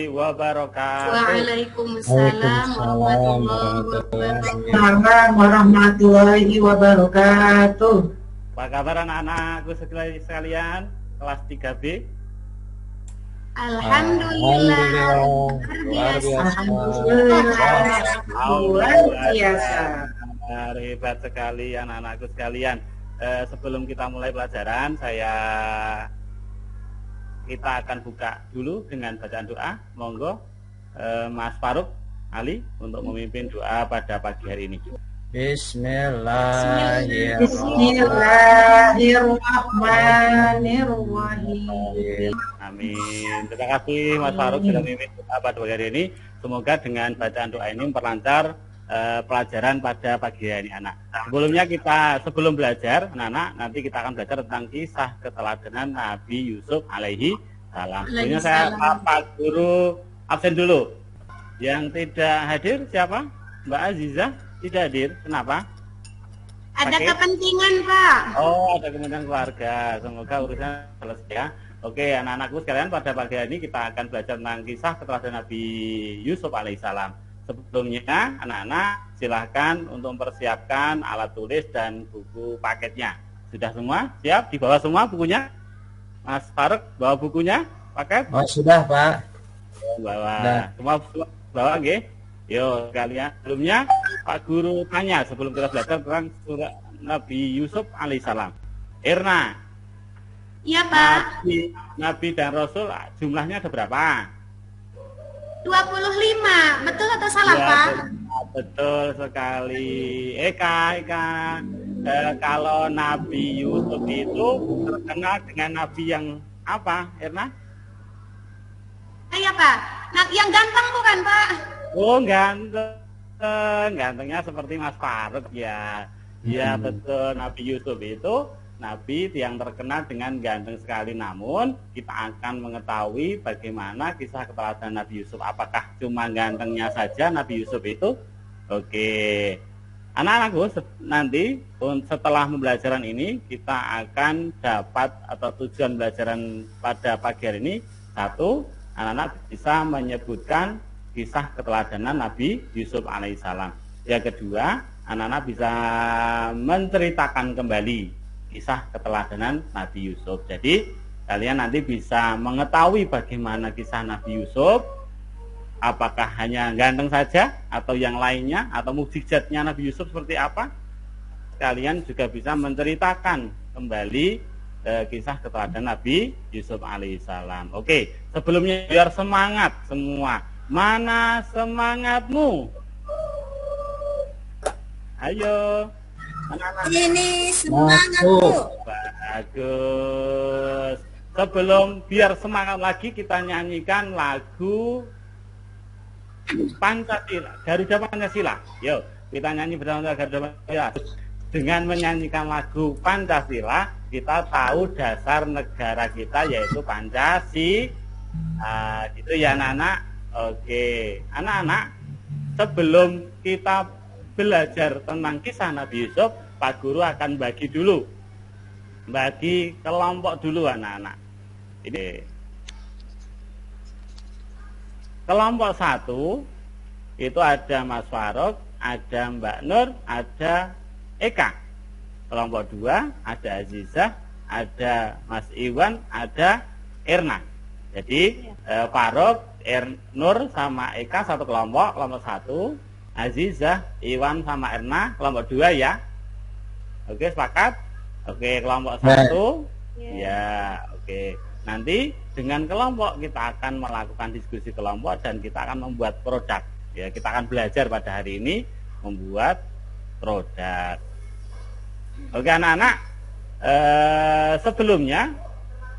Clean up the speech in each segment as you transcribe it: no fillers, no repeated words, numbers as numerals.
wabarakatuh. Waalaikumsalam warahmatullahi wabarakatuh. Apa kabar anak-anakku sekalian kelas 3B? Alhamdulillah. Luar biasa. Hebat sekali anak-anakku sekalian. Sebelum kita mulai pelajaran, kita akan buka dulu dengan bacaan doa. Monggo Mas Faruk Ali untuk memimpin doa pada pagi hari ini. Bismillahirrahmanirrahim. Amin. Terima kasih Mas Faruk sudah memimpin doa pada pagi hari ini. Semoga dengan bacaan doa ini memperlancar pelajaran pada pagi hari anak. Sebelum belajar anak-anak, nanti kita akan belajar tentang kisah keteladanan Nabi Yusuf alaihi salam. Sebelumnya saya Pak Guru absen dulu. Yang tidak hadir siapa? Mbak Aziza tidak hadir. Kenapa? Ada kepentingan, Pak. Oh, ada kepentingan keluarga. Semoga urusan selesai ya. Oke, anak-anakku sekalian, pada pagi hari ini kita akan belajar tentang kisah keteladanan Nabi Yusuf alaihissalam. Sebelumnya, anak-anak silahkan untuk mempersiapkan alat tulis dan buku paketnya. Sudah semua? Siap? Dibawa semua bukunya? Mas Faruk, bawa bukunya? Paket? Oh, sudah, Pak. Bawa. Semua bawa, nggih? Yo, kalian. Sebelumnya, Pak Guru tanya sebelum kita belajar tentang surah Nabi Yusuf alaihissalam. Irna. Iya, Pak. Nabi dan Rasul jumlahnya ada berapa? 25, betul atau salah, ya, Pak? Betul sekali. Eka. Kalau Nabi Yusuf itu terkenal dengan Nabi yang apa, Erna? Iya, Pak. Nah, yang ganteng bukan, Pak? Oh, gantengnya seperti Mas Faruk ya. Ya, betul. Nabi Yusuf itu Nabi yang terkenal dengan ganteng sekali, namun kita akan mengetahui bagaimana kisah keteladanan Nabi Yusuf. Apakah cuma gantengnya saja Nabi Yusuf itu? Oke, anak-anakku, nanti setelah pembelajaran ini kita akan dapat atau tujuan pembelajaran pada pagi hari ini, satu, anak-anak bisa menyebutkan kisah keteladanan Nabi Yusuf alaihissalam. Yang kedua, anak-anak bisa menceritakan kembali kisah keteladanan Nabi Yusuf. Jadi kalian nanti bisa mengetahui bagaimana kisah Nabi Yusuf, apakah hanya ganteng saja atau yang lainnya, atau mukjizatnya Nabi Yusuf seperti apa. Kalian juga bisa menceritakan kembali kisah keteladanan Nabi Yusuf alaihissalam. Oke, sebelumnya biar semangat semua. Mana semangatmu? Ayo. Ini semangatku. Bagus. Sebelum biar semangat lagi, kita nyanyikan lagu Pancasila, Garuda Pancasila. Yuk, kita nyanyi bersama Garuda Pancasila. Dengan menyanyikan lagu Pancasila, kita tahu dasar negara kita yaitu Pancasila. Gitu ya anak-anak. Oke, anak-anak, sebelum kita belajar tentang kisah Nabi Yusuf, Pak Guru akan bagi kelompok dulu anak-anak. Ini kelompok 1 itu ada Mas Faruk, ada Mbak Nur, ada Eka. Kelompok 2 ada Azizah, ada Mas Iwan, ada Erna. Jadi Faruk, Nur sama Eka satu kelompok 1. Azizah, Iwan sama Erna kelompok 2 ya. Oke, sepakat? Oke, kelompok 1 ya, oke. Nanti dengan kelompok kita akan melakukan diskusi kelompok dan kita akan membuat produk. Ya, kita akan belajar pada hari ini membuat produk. Oke anak-anak, sebelumnya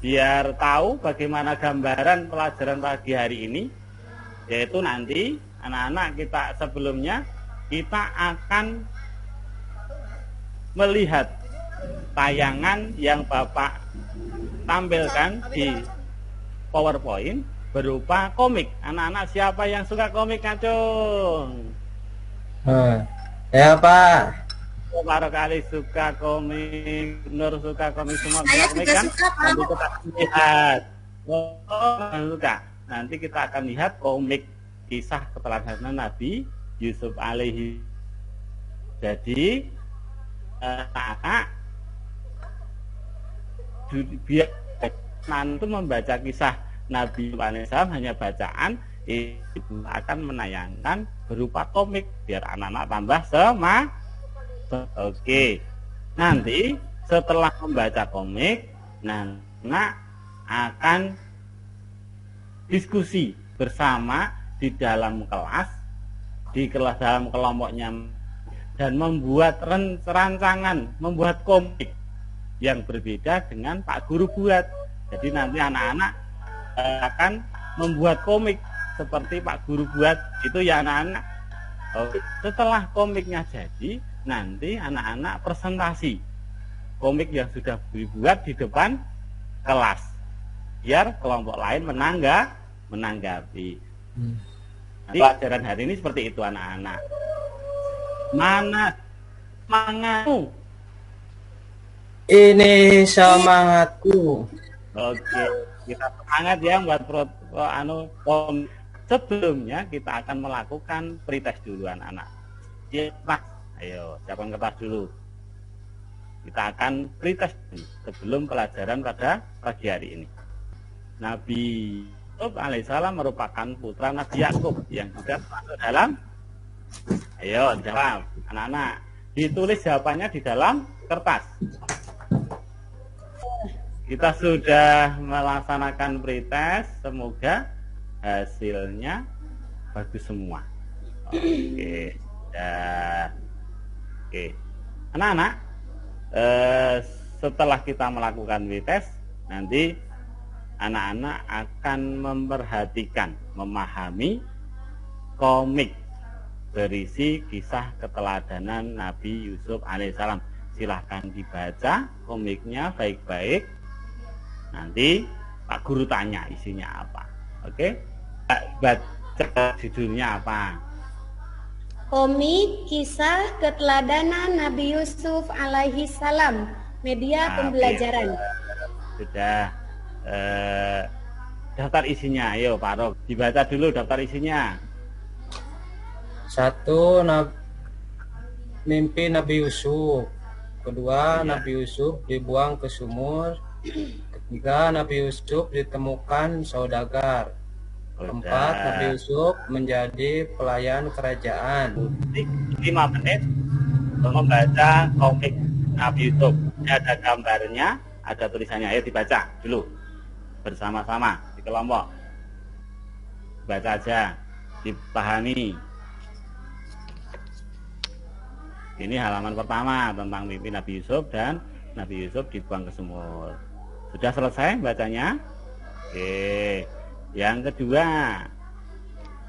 biar tahu bagaimana gambaran pelajaran pagi hari ini, yaitu nanti anak-anak kita sebelumnya kita akan melihat tayangan yang Bapak tampilkan di PowerPoint berupa komik. Anak-anak siapa yang suka komik, Kacung? Ya Pak. Baru kali suka komik, Nur suka komik, semua suka komik kan? Nanti kita lihat. Oh, suka. nanti kita akan lihat komik kisah keteladanan Nabi Yusuf alaihi. Jadi anak biar nanti membaca kisah Nabi Yusuf alaihissalam hanya bacaan, itu akan menayangkan berupa komik biar anak-anak tambah semangat. Oke, nanti setelah membaca komik, anak akan diskusi bersama di dalam kelas, dalam kelompoknya, dan membuat rancangan, membuat komik yang berbeda dengan Pak Guru buat. Jadi nanti anak-anak akan membuat komik seperti Pak Guru buat itu ya anak-anak. Setelah komiknya jadi, nanti anak-anak presentasi komik yang sudah dibuat di depan kelas biar kelompok lain menanggapi. Jadi pelajaran hari ini seperti itu anak-anak. Mana semangatmu? Ini semangatku. Oke, kita semangat ya buat sebelumnya kita akan melakukan pretest dulu anak-anak. Ayo, siapkan kertas dulu. Kita akan pretest sebelum pelajaran pada pagi hari ini. Nabi Yusuf alaihissalam merupakan putra Nabi Yakub yang juga masuk dalam. Ayo jawab anak-anak. Ditulis jawabannya di dalam kertas. Kita sudah melaksanakan pretest, semoga hasilnya bagus semua. Oke, ya. Oke, anak-anak, setelah kita melakukan pretest, nanti anak-anak akan memperhatikan, memahami komik berisi kisah keteladanan Nabi Yusuf alaihissalam. Silahkan dibaca komiknya baik-baik. Nanti Pak Guru tanya isinya apa. Oke? Baca judulnya apa? Komik kisah keteladanan Nabi Yusuf alaihi salam, media pembelajaran. Sudah. Daftar isinya, ayo Pak Rok, dibaca dulu daftar isinya. 1. Mimpi Nabi Yusuf. 2. Nabi Yusuf dibuang ke sumur. 3. Nabi Yusuf ditemukan saudagar. 4. Nabi Yusuf menjadi pelayan kerajaan. 5 menit membaca komik Nabi Yusuf. Ini ada gambarnya, ada tulisannya. Ayo dibaca dulu bersama-sama di kelompok. Baca aja, dipahami. Ini halaman pertama tentang mimpi Nabi Yusuf dan Nabi Yusuf dibuang ke sumur. Sudah selesai bacanya? Oke. Yang kedua,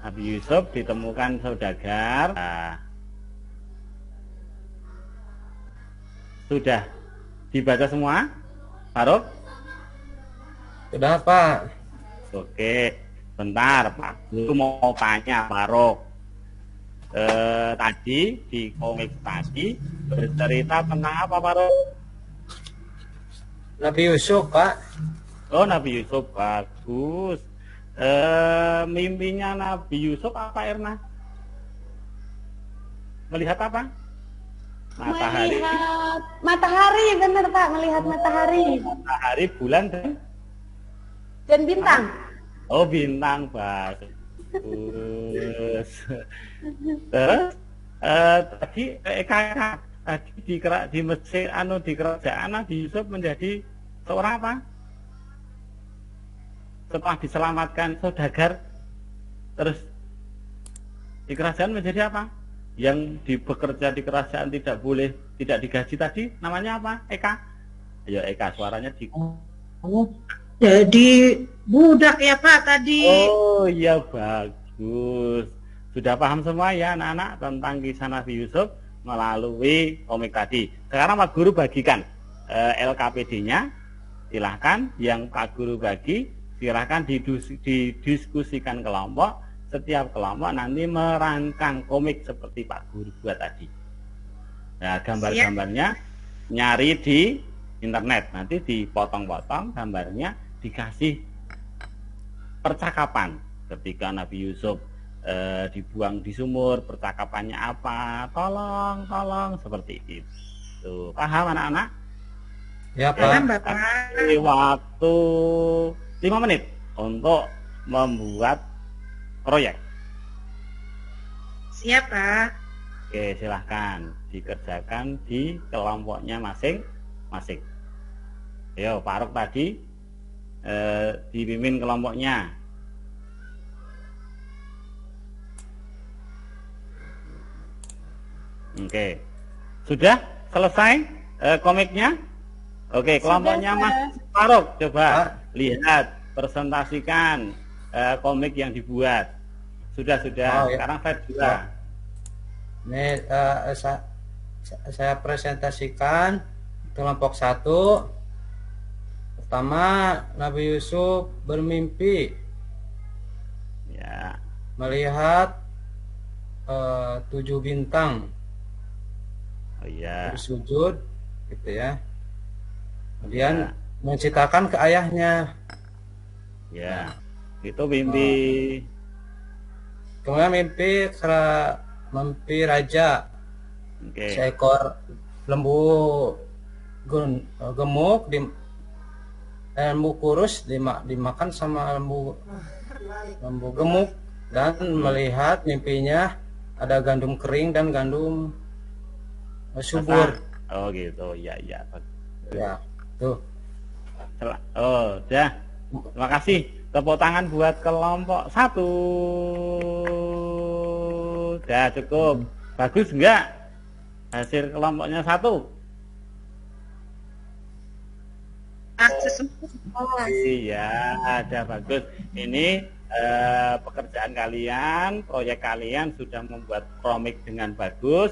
Nabi Yusuf ditemukan saudagar. Sudah dibaca semua, Faruk? Sudah, Pak. Oke, bentar Pak Guru mau tanya Faruk. Tadi di komik tadi bercerita tentang apa Faruk? Nabi Yusuf, Pak. Oh, Nabi Yusuf, bagus. Mimpinya Nabi Yusuf apa, Erna? Melihat apa? Matahari. Melihat matahari, benar Pak, melihat matahari. Matahari, bulan Dan bintang. Oh, bintang, bagus. Terus tadi tadi di Mesir, di kerajaan Nabi Yusuf menjadi seorang apa? Setelah diselamatkan saudagar, terus di kerajaan menjadi apa? Yang bekerja di kerajaan tidak digaji tadi, namanya apa? Eka? Ayo Eka, suaranya di. Jadi budak ya Pak tadi. Oh iya, bagus. Sudah paham semua ya anak-anak tentang kisah Nabi Yusuf melalui komik tadi. Sekarang Pak Guru bagikan LKPD-nya. Silahkan yang Pak Guru bagi, silahkan didiskusikan kelompok. Setiap kelompok nanti merancang komik seperti Pak Guru buat tadi. Nah, gambar-gambarnya nyari di internet, nanti dipotong-potong gambarnya, dikasih percakapan ketika Nabi Yusuf dibuang di sumur, percakapannya apa? Tolong, tolong, seperti itu. Paham anak-anak? Ya, Paham, Pak. Bapak. Kasih waktu 5 menit untuk membuat proyek. Siap, Pak. Oke, silahkan dikerjakan di kelompoknya masing-masing. Ayo, Pak Ruk tadi dipimpin kelompoknya. Oke, sudah selesai komiknya? Oke, kelompoknya Mas Faruk, coba lihat, presentasikan komik yang dibuat. Sudah. Oh, ya. Sekarang saya juga. Ini saya presentasikan kelompok 1. Pertama, Nabi Yusuf bermimpi Ya, melihat 7 bintang oh iya. bersujud, gitu ya. Kemudian Ya. menceritakan ke ayahnya. Ya, itu mimpi. Kemudian mimpi raja, Oke, seekor lembu gemuk lembu kurus dimakan sama lembu gemuk, dan melihat mimpinya ada gandum kering dan gandum subur. oh gitu, ya. Ya, tuh. Oh, udah. Terima kasih. Tepuk tangan buat kelompok 1. Udah cukup. Bagus enggak hasil kelompoknya 1? Akses. Iya, ada bagus. Ini pekerjaan kalian, proyek kalian sudah membuat komik dengan bagus.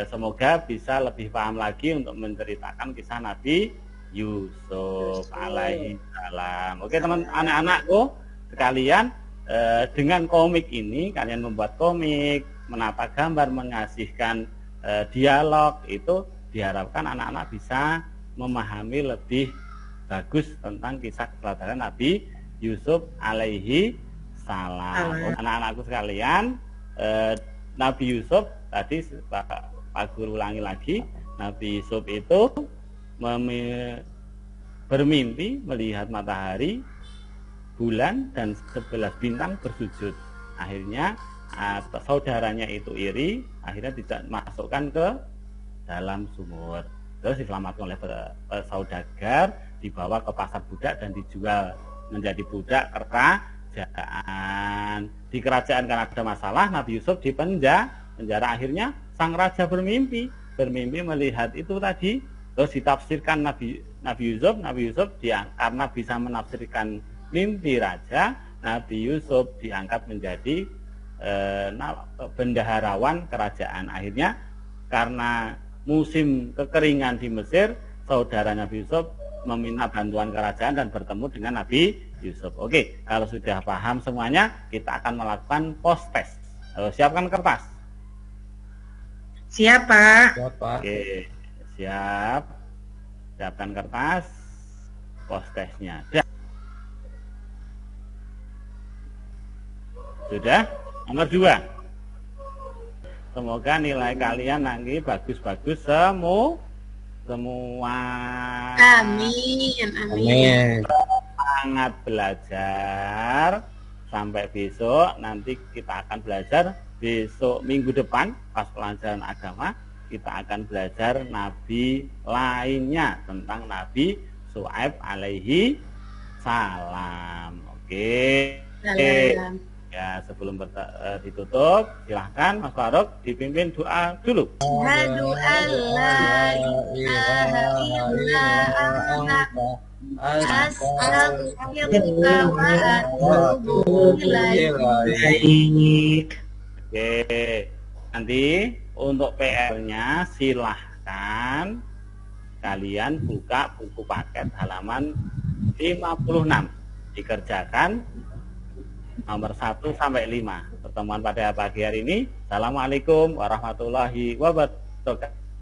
Semoga bisa lebih paham lagi untuk menceritakan kisah Nabi Yusuf alaihi salam. Oke, teman anak-anakku sekalian, dengan komik ini kalian membuat komik, menata gambar, mengasihkan dialog, itu diharapkan anak-anak bisa memahami lebih bagus tentang kisah keteladanan Nabi Yusuf alaihi salam. Anak-anakku sekalian, Nabi Yusuf tadi Pak Guru ulangi lagi, Nabi Yusuf itu bermimpi melihat matahari, bulan, dan 11 bintang bersujud. Akhirnya saudaranya itu iri, akhirnya dimasukkan ke dalam sumur. Terus diselamatkan oleh saudagar, dibawa ke pasar budak dan dijual menjadi budak kerajaan. Di kerajaan karena ada masalah, Nabi Yusuf dipenjara. Akhirnya sang raja bermimpi melihat itu tadi. Terus ditafsirkan Nabi Yusuf karena bisa menafsirkan mimpi raja, Nabi Yusuf diangkat menjadi bendaharawan kerajaan. Akhirnya karena musim kekeringan di Mesir, saudara Nabi Yusuf meminta bantuan kerajaan dan bertemu dengan Nabi Yusuf. Oke, kalau sudah paham semuanya, kita akan melakukan post test. Siapkan kertas. Siap, Pak. Siapa? Oke, siap. Siapkan kertas. Post testnya. Sudah? Nomor 2. Semoga nilai kalian nanti bagus-bagus semua. Amin. Semangat belajar. Sampai besok. Nanti kita akan belajar. Besok minggu depan pas pelajaran agama, kita akan belajar nabi lainnya tentang Nabi Syuaib alaihi salam. Oke. Ya, sebelum ditutup, silahkan Mas Faruk dipimpin doa dulu. Asyhadu an la ilaha illa anta astaghfiruka wa atubu ilaik. Oke, nanti untuk PR-nya silahkan kalian buka buku paket halaman 56, dikerjakan nomor 1 sampai 5. Pertemuan pada pagi hari ini. Assalamualaikum warahmatullahi wabarakatuh.